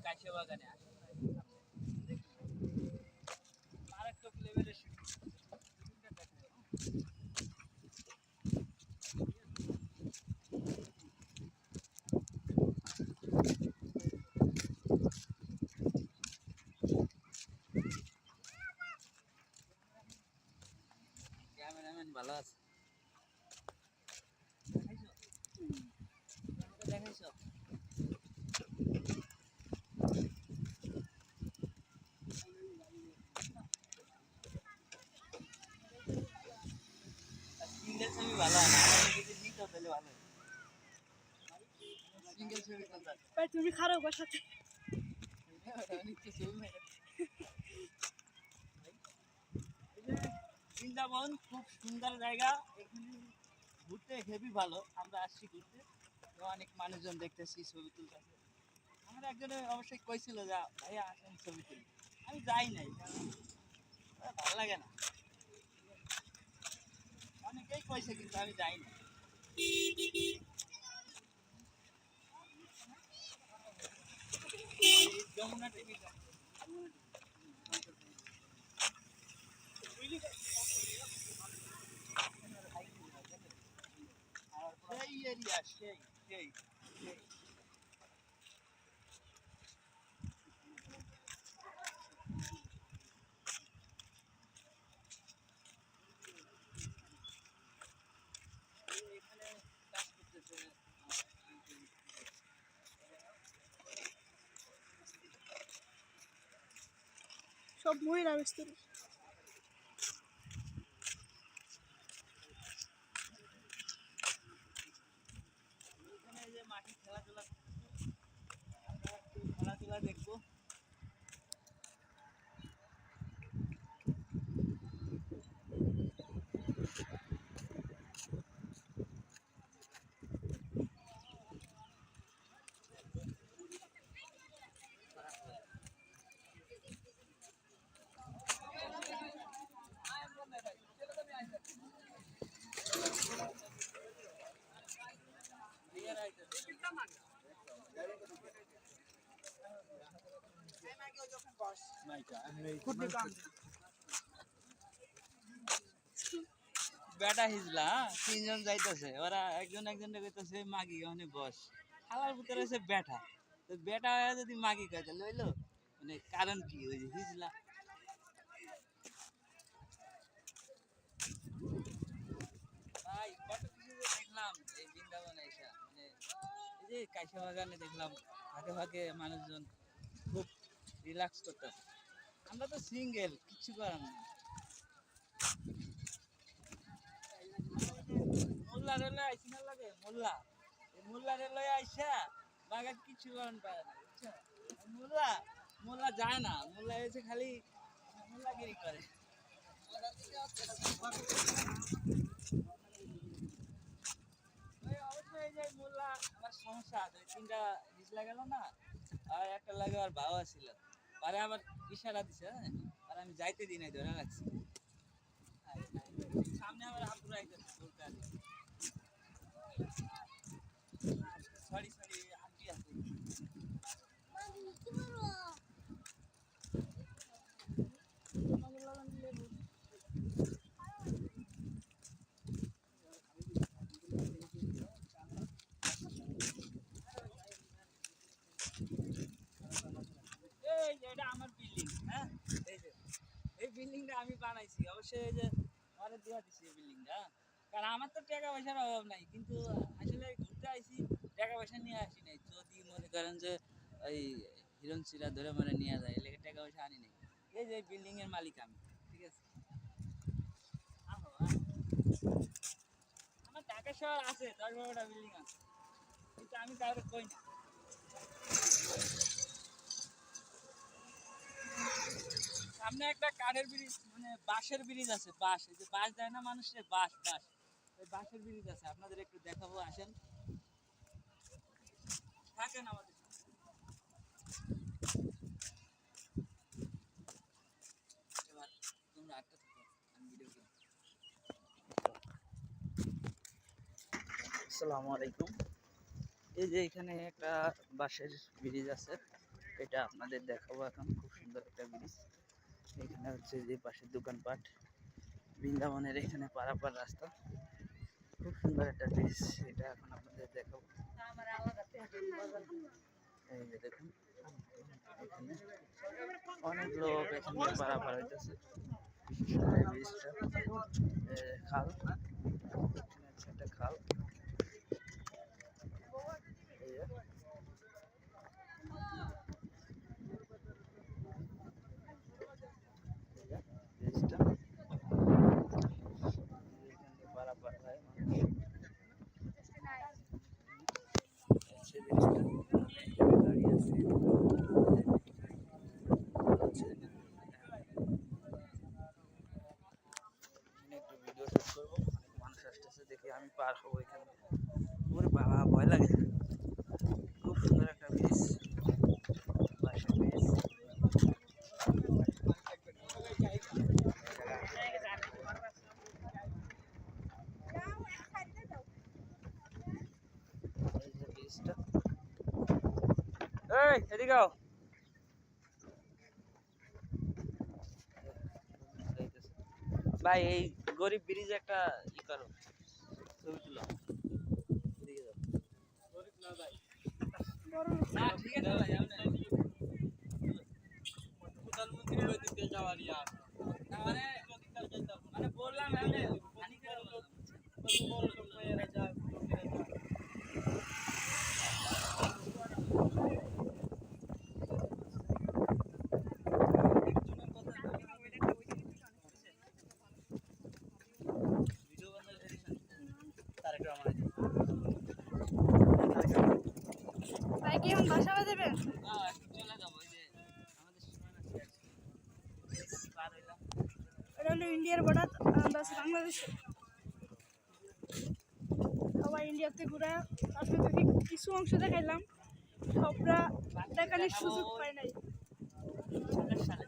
কাশিয়া বাগানে মারাত্মক লেভেলের শুটিং ক্যামেরাম্যান ভালো আছে দেখাইছো সিঙ্গেল ছবি ভালো হয় না যদি নিত তাহলে ভালো সিঙ্গেল ছবি কোনটা ভাই তুমি খারাপ ওর সাথে বৃন্দাবন খুব সুন্দর জায়গা এখানে ঘুরতে হেভি ভালো আমরা আসছি ঘুরতে অনেক মানুষজন দেখতেছি ছবি তুলতেছে আমার একজনে অবশ্যই কইছিল যে ভাইয়া আসেন ছবি তুলি আমি যাই নাই কারণ ভালো লাগে না অনেকেই কইছে কিন্তু আমি যাই না যমুনা টিভি সেই এরিয়া সেই সেই সেই এখানে কাজ করতেছে সব মহিলা মিস্ত্রি এখানে যে মাঠে খেলাধুলা আমরা একটু খেলাধুলা দেখবো বেটা হিজলা তিনজন যাইতেছে ওরা একজন কইতেছে মাগি ওখানে বস খালার ভিতরে আছে বেটা তো বেটা হয়ে যদি মাগি কয় তাহলে হইলো মানে কারণ কি ওই যে হিজলা ভাই কত কিছু যে দেখলাম এই বৃন্দাবনে এসে মানে এই যে কাশিয়া বাগানে দেখলাম ফাঁকে ফাঁকে মানুষজন খুব রিল্যাক্স করতেছে আমরা তো সিঙ্গেল কিছু করার নেই মোল্লা রেলে আইসি না লাগে মোল্লা এই মোল্লা রেলে আইসা বাগান কিছু করার পারে না বুঝছো মোল্লা মোল্লা যায় না মোল্লা এসে খালি মোল্লাগিরি করে অবশ্যই এই যে মোল্লা আমার সমস্যা আছে তিনটা হিজলা গেল না আর একটা লাগে আর ভাও ছিল পরে আবার ইশারা দিছে আর আমি যাইতে দিই নাই ধরে রাখছি সামনে আবার আপুরা আইতেছে দরকার সরি সরি আন্টি আছে এই যে এটা আমার বিল্ডিং হ্যাঁ এই যে এই বিল্ডিংটা আমি বানাইছি অবশ্যই এই যে আমারে দিয়া দিছি এই বিল্ডিংটা কারণ আমার তো টাকা পয়সার অভাব নাই কিন্তু আসলে ঘুরতে আইছি টাকা পয়সা নিয়ে আসি নাই যদি মনে করেন যে ওই হিরণ সিরা ধরে মানে নিয়ে যায় এলাকা টাকা পয়সা আনি নাই এই যে বিল্ডিং এর মালিক আমি ঠিক আছে আহো, আহো। আমার ঢাকা শহর আছে 10-12টা বিল্ডিং আছে কিন্তু আমি কাউকে কই না সামনে একটা কাঠের ব্রিজ মানে বাঁশের ব্রিজ আছে বাঁশ এই যে বাঁশ দেয় না মানুষের বাঁশ বাঁশ ওই বাঁশের ব্রিজ আছে আপনাদের একটু দেখাবো আসেন থাকেন আমাদের এবার তোমরা আটটা থাকো আমি ভিডিও করি আসসালামু আলাইকুম এই যে এখানে একটা বাঁশের ব্রিজ আছে এটা আপনাদের দেখাবো এখন। খুব সুন্দর একটা ব্রিজ। এখানে হচ্ছে যে পাশের দোকানপাট, বৃন্দাবনের এখানে পারাপার রাস্তা। খুব সুন্দর একটা ব্রিজ, এটা এখন আপনাদের দেখাবো। এই যে দেখুন, এখানে অনেক লোক এখান থেকে পারাপার হইতেছে। এই ব্রিজটা খাল, এখানে আছে একটা খাল। এই যে ব্রিজটা, এখান থেকে পারাপার হয় মানুষ। হচ্ছে ব্রিজটা, এখানে দাঁড়িয়ে আছে। হচ্ছে এখানে একটু ভিডিও শুট করবো, অনেক মানুষ আসতেছে দেখি, আমি পার হবো এখানে। ওরে বাবা, ভয় লাগে। খুব সুন্দর একটা ব্রিজ, পাশে ব্রিজ। এই যে ব্রিজটা, এই এদিকে আও। ভাই এই গরিব ব্রিজ একটা ই করো, ছবি তুলো। এদিকে যাও। গরিব না ভাই, বড় না ঠিক আছে ভাই, প্রধানমন্ত্রী ওই দিকে যাওয়ার ইয়া মানে মানে বললাম আমি পানি করে কত বড় লোক মেয়েরা যায়, লোকেরা যায়। ভিডিও বানার এডিশন তারেক রহমান। ভাই কি এখন বাসা বাজাবেন? না একটু চলে যাবো, ওই যে আমাদের সীমানা আছে পার হইলাম। এটা হলো ইন্ডিয়ার বর্ডার, আমরা আছি বাংলাদেশে। সবাই ইন্ডিয়াতে ঘুরা, তারপর থেকে কিছু অংশ দেখাইলাম, সবরা দেখানোর সুযোগ পাই নাই। 27 সালে